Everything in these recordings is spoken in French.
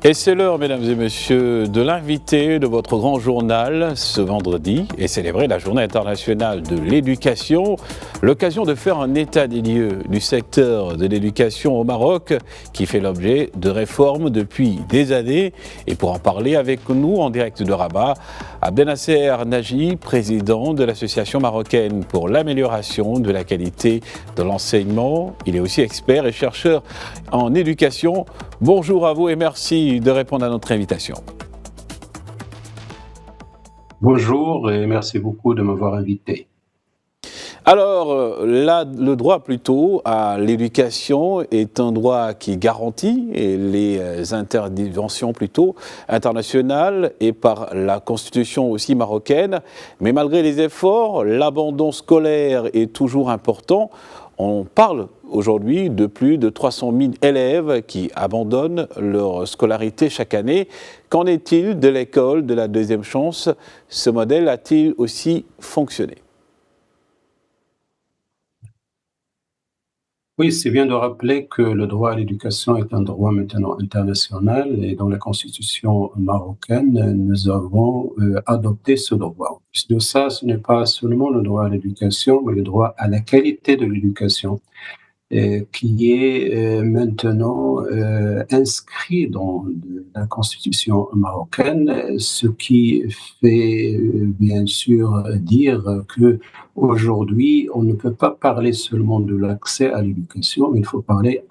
Et c'est l'heure, mesdames et messieurs, de l'invité de votre grand journal ce vendredi et célébrer la Journée internationale de l'éducation. L'occasion de faire un état des lieux du secteur de l'éducation au Maroc qui fait l'objet de réformes depuis des années. Et pour en parler avec nous en direct de Rabat, Abdelnasser Naji, président de l'Association marocaine pour l'amélioration de la qualité de l'enseignement. Il est aussi expert et chercheur en éducation. Bonjour à vous et merci de répondre à notre invitation. Bonjour et merci beaucoup de m'avoir invité. Alors, là, le droit plutôt à l'éducation est un droit qui garantit les interventions plutôt internationales et par la Constitution aussi marocaine. Mais malgré les efforts, l'abandon scolaire est toujours important. On parle aujourd'hui de plus de 300 000 élèves qui abandonnent leur scolarité chaque année. Qu'en est-il de l'école de la deuxième chance? Ce modèle a-t-il aussi fonctionné? Oui, c'est bien de rappeler que le droit à l'éducation est un droit maintenant international et dans la Constitution marocaine, nous avons adopté ce droit. En plus de ça, ce n'est pas seulement le droit à l'éducation, mais le droit à la qualité de l'éducation. Qui est maintenant inscrit dans la Constitution marocaine, ce qui fait bien sûr dire que aujourd'hui on ne peut pas parler seulement de l'accès à l'éducation, mais il faut parler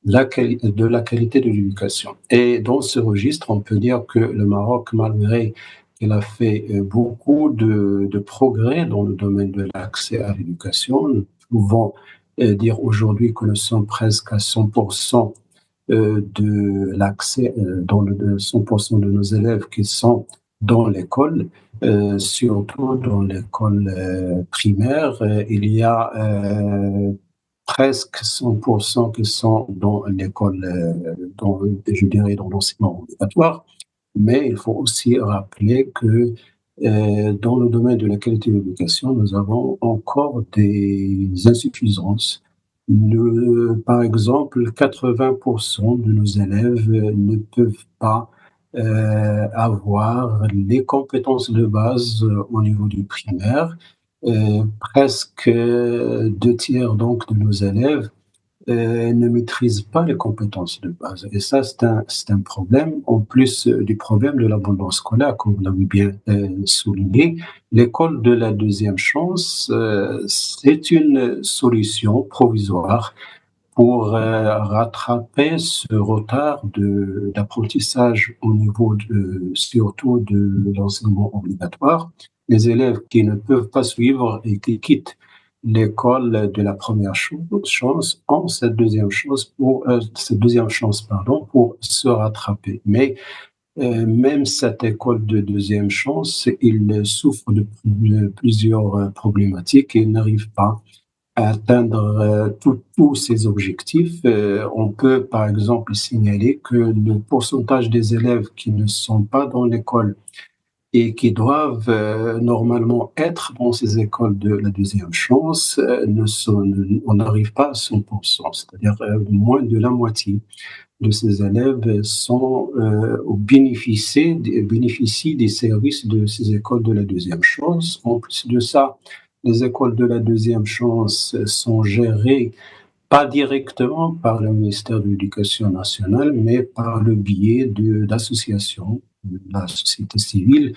de la qualité de l'éducation. Et dans ce registre, on peut dire que le Maroc, malgré qu'il a fait beaucoup de progrès dans le domaine de l'accès à l'éducation, nous pouvons dire aujourd'hui que nous sommes presque à 100% de l'accès, dans 100% de nos élèves qui sont dans l'école, surtout dans l'école primaire. Il y a presque 100% qui sont dans l'école, je dirais, dans l'enseignement obligatoire. Mais il faut aussi rappeler que dans le domaine de la qualité de l'éducation, nous avons encore des insuffisances. Par exemple, 80% de nos élèves ne peuvent pas avoir les compétences de base au niveau du primaire. Presque 2 tiers donc de nos élèves ne maîtrisent pas les compétences de base. Et ça, c'est un problème, en plus du problème de l'abandon scolaire, comme vous l'avez bien souligné. L'école de la deuxième chance, c'est une solution provisoire pour rattraper ce retard d'apprentissage au niveau surtout de l'enseignement obligatoire. Les élèves qui ne peuvent pas suivre et qui quittent l'école de la première chance ont cette deuxième chance pour se rattraper. Mais même cette école de deuxième chance, il souffre de plusieurs problématiques et il n'arrive pas à atteindre tous ces objectifs. On peut par exemple signaler que le pourcentage des élèves qui ne sont pas dans l'école et qui doivent normalement être dans ces écoles de la deuxième chance, on n'arrive pas à 100%, c'est-à-dire moins de la moitié de ces élèves bénéficient des services de ces écoles de la deuxième chance. En plus de ça, les écoles de la deuxième chance sont gérées pas directement par le ministère de l'Éducation nationale, mais par le biais d'associations de la société civile.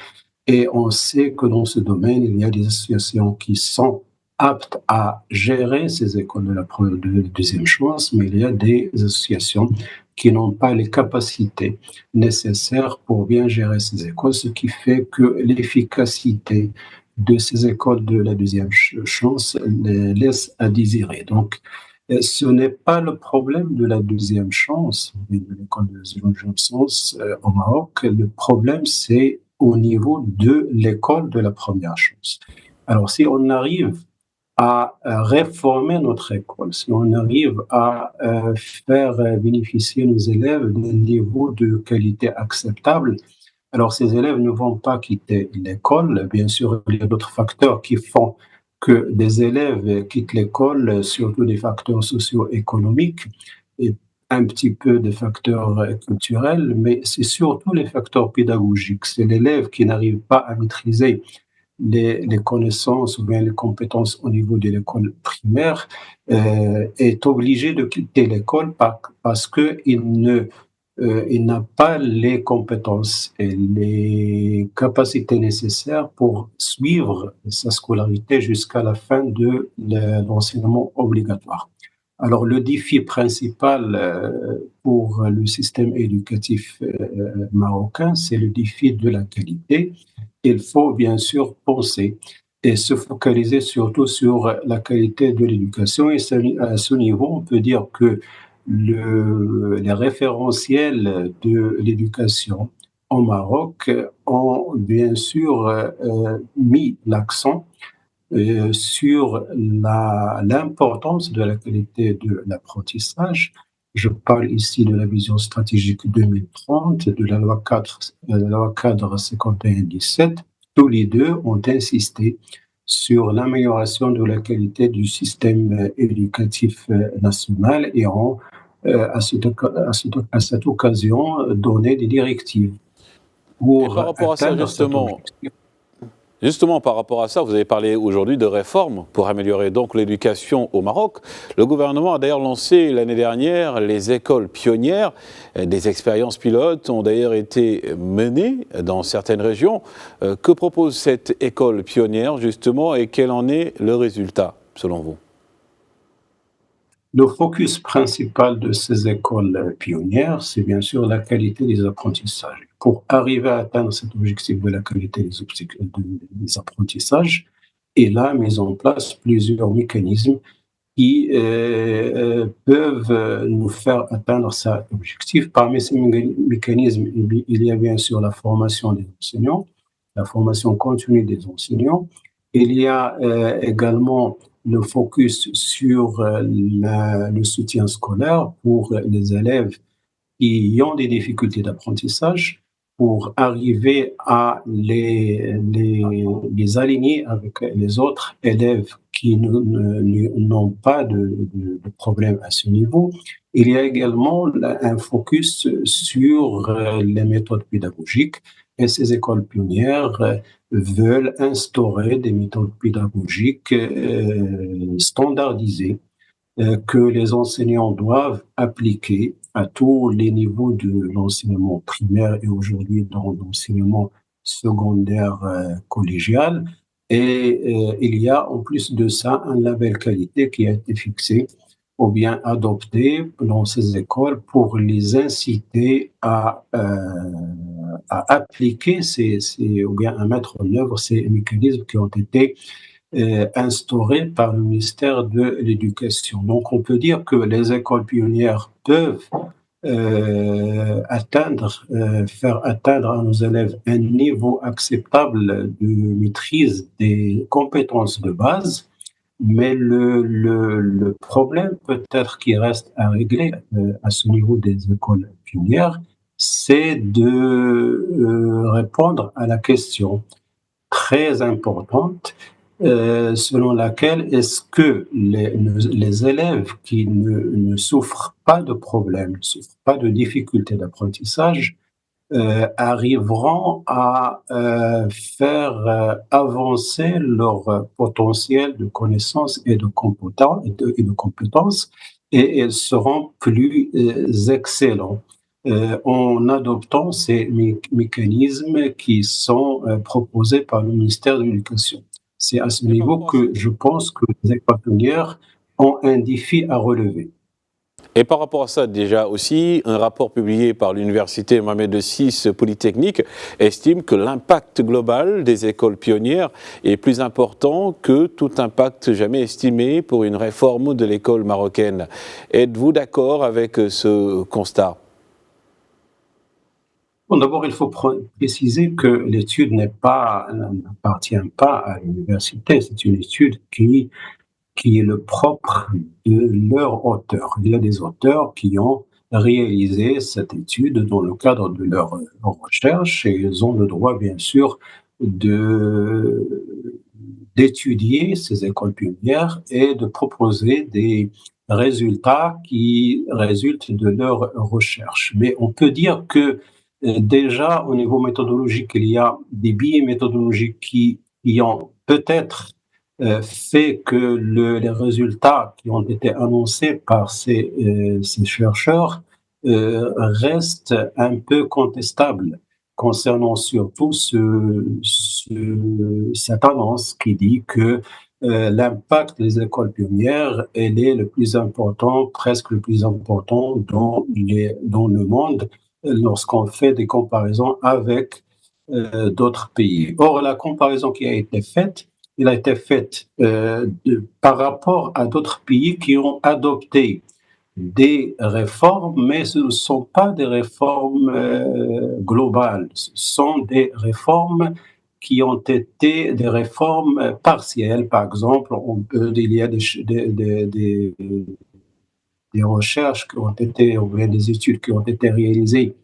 Et on sait que dans ce domaine, il y a des associations qui sont aptes à gérer ces écoles de la deuxième chance, mais il y a des associations qui n'ont pas les capacités nécessaires pour bien gérer ces écoles, ce qui fait que l'efficacité de ces écoles de la deuxième chance laisse à désirer. Donc, ce n'est pas le problème de la deuxième chance, de l'école de la deuxième chance au Maroc. Le problème, c'est au niveau de l'école de la première chance. Alors, si on arrive à réformer notre école, si on arrive à faire bénéficier nos élèves d'un niveau de qualité acceptable, alors ces élèves ne vont pas quitter l'école. Bien sûr, il y a d'autres facteurs qui font que des élèves quittent l'école, surtout des facteurs socio-économiques. Et un petit peu des facteurs culturels, mais c'est surtout les facteurs pédagogiques. C'est l'élève qui n'arrive pas à maîtriser les connaissances ou bien les compétences au niveau de l'école primaire, est obligé de quitter l'école parce il n'a pas les compétences et les capacités nécessaires pour suivre sa scolarité jusqu'à la fin de l'enseignement obligatoire. Alors, le défi principal pour le système éducatif marocain, c'est le défi de la qualité. Il faut bien sûr penser et se focaliser surtout sur la qualité de l'éducation. Et à ce niveau, on peut dire que les référentiels de l'éducation au Maroc ont bien sûr mis l'accent sur l'importance de la qualité de l'apprentissage. Je parle ici de la vision stratégique 2030, de la loi cadre 51-17. Tous les deux ont insisté sur l'amélioration de la qualité du système éducatif national et ont, à cette occasion, donné des directives Et pour par rapport à ça, atteindre cet objectif. justement, par rapport à ça, vous avez parlé aujourd'hui de réformes pour améliorer donc l'éducation au Maroc. Le gouvernement a d'ailleurs lancé l'année dernière les écoles pionnières. Des expériences pilotes ont d'ailleurs été menées dans certaines régions. Que propose cette école pionnière justement et quel en est le résultat selon vous? Le focus principal de ces écoles pionnières, c'est bien sûr la qualité des apprentissages. Pour arriver à atteindre cet objectif de la qualité des apprentissages, il a mis en place plusieurs mécanismes qui peuvent nous faire atteindre cet objectif. Parmi ces mécanismes, il y a bien sûr la formation des enseignants, la formation continue des enseignants. Il y a également le focus sur le soutien scolaire pour les élèves qui ont des difficultés d'apprentissage pour arriver à les aligner avec les autres élèves qui n'ont pas de problème à ce niveau. Il y a également un focus sur les méthodes pédagogiques et ces écoles pionnières veulent instaurer des méthodes pédagogiques standardisées que les enseignants doivent appliquer à tous les niveaux de l'enseignement primaire et aujourd'hui dans l'enseignement secondaire collégial. Et il y a en plus de ça un label qualité qui a été fixé ou bien adopté dans ces écoles pour les inciter à appliquer ou bien à mettre en œuvre ces mécanismes qui ont été instauré par le ministère de l'Éducation. Donc, on peut dire que les écoles pionnières peuvent faire atteindre à nos élèves un niveau acceptable de maîtrise des compétences de base, mais le problème peut-être qui reste à régler à ce niveau des écoles pionnières, c'est de répondre à la question très importante selon laquelle est-ce que les élèves qui ne souffrent pas de problèmes, ne souffrent pas de difficultés d'apprentissage, arriveront à faire avancer leur potentiel de connaissances et de compétences et ils seront plus excellents en adoptant ces mécanismes qui sont proposés par le ministère de l'Éducation. C'est à ce Et par niveau rapport à ça, que je pense que les écoles pionnières ont un défi à relever. et par rapport à ça, déjà aussi, un rapport publié par l'université Mohamed VI Polytechnique estime que l'impact global des écoles pionnières est plus important que tout impact jamais estimé pour une réforme de l'école marocaine. Êtes-vous d'accord avec ce constat? Bon, d'abord, il faut préciser que l'étude n'appartient pas à l'université. C'est une étude qui est le propre de leur auteur. Il y a des auteurs qui ont réalisé cette étude dans le cadre de leur recherche et ils ont le droit, bien sûr, d'étudier ces écoles pionnières et de proposer résultats qui résultent de leurs recherches. Mais on peut dire que déjà au niveau méthodologique, il y a des biais méthodologiques qui ont peut-être fait que les résultats qui ont été annoncés par ces chercheurs restent un peu contestables concernant surtout cette annonce qui dit que l'impact des écoles pionnières, elle est le plus important, presque le plus important dans le monde lorsqu'on fait des comparaisons avec d'autres pays. Or, la comparaison qui a été faite, elle a été faite par rapport à d'autres pays qui ont adopté des réformes, mais ce ne sont pas des réformes globales, ce sont des réformes qui ont été des réformes partielles. Par exemple, il y a des recherches qui ont été, ou bien des études qui ont été réalisées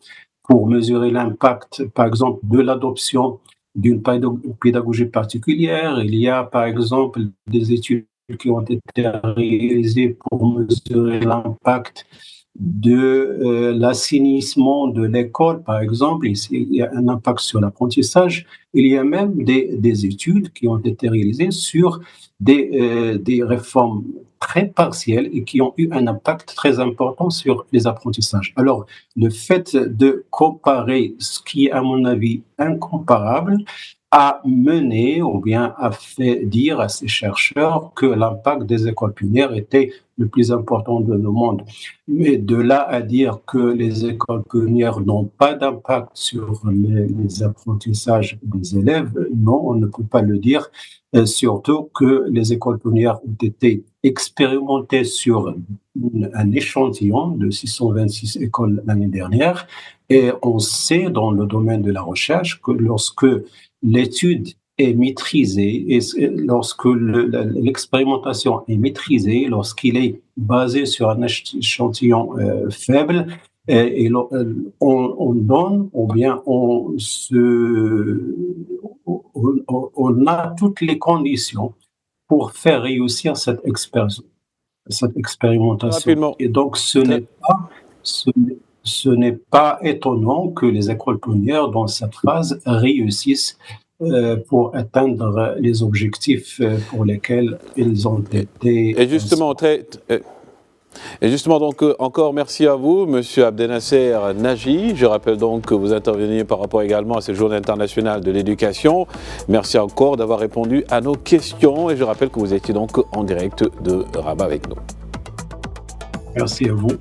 pour mesurer l'impact, par exemple, de l'adoption d'une pédagogie particulière. Il y a, par exemple, des études qui ont été réalisées pour mesurer l'impact de l'assainissement de l'école, par exemple. Ici, il y a un impact sur l'apprentissage. Il y a même des études qui ont été réalisées sur des réformes très partielles et qui ont eu un impact très important sur les apprentissages. Alors, le fait de comparer ce qui est, à mon avis, incomparable, a mené ou bien a fait dire à ces chercheurs que l'impact des écoles pionnières était le plus important de le monde. Mais de là à dire que les écoles pionnières n'ont pas d'impact sur les apprentissages des élèves, non, on ne peut pas le dire, surtout que les écoles pionnières ont été expérimentées sur un échantillon de 626 écoles l'année dernière, et on sait dans le domaine de la recherche que lorsque l'étude est maîtrisée et lorsque l'expérimentation est maîtrisée, lorsqu'il est basé sur un échantillon faible, et on donne, ou bien on a toutes les conditions pour faire réussir cette expérimentation. Rapidement. Et donc, ce n'est pas étonnant que les écoles pionnières, dans cette phase, réussissent pour atteindre les objectifs pour lesquels ils ont été. Et justement, donc, encore merci à vous, Monsieur Abdenasser Nagy. Je rappelle donc que vous intervenez par rapport également à cette Journée internationale de l'éducation. Merci encore d'avoir répondu à nos questions et je rappelle que vous étiez donc en direct de Rabat avec nous. Merci à vous.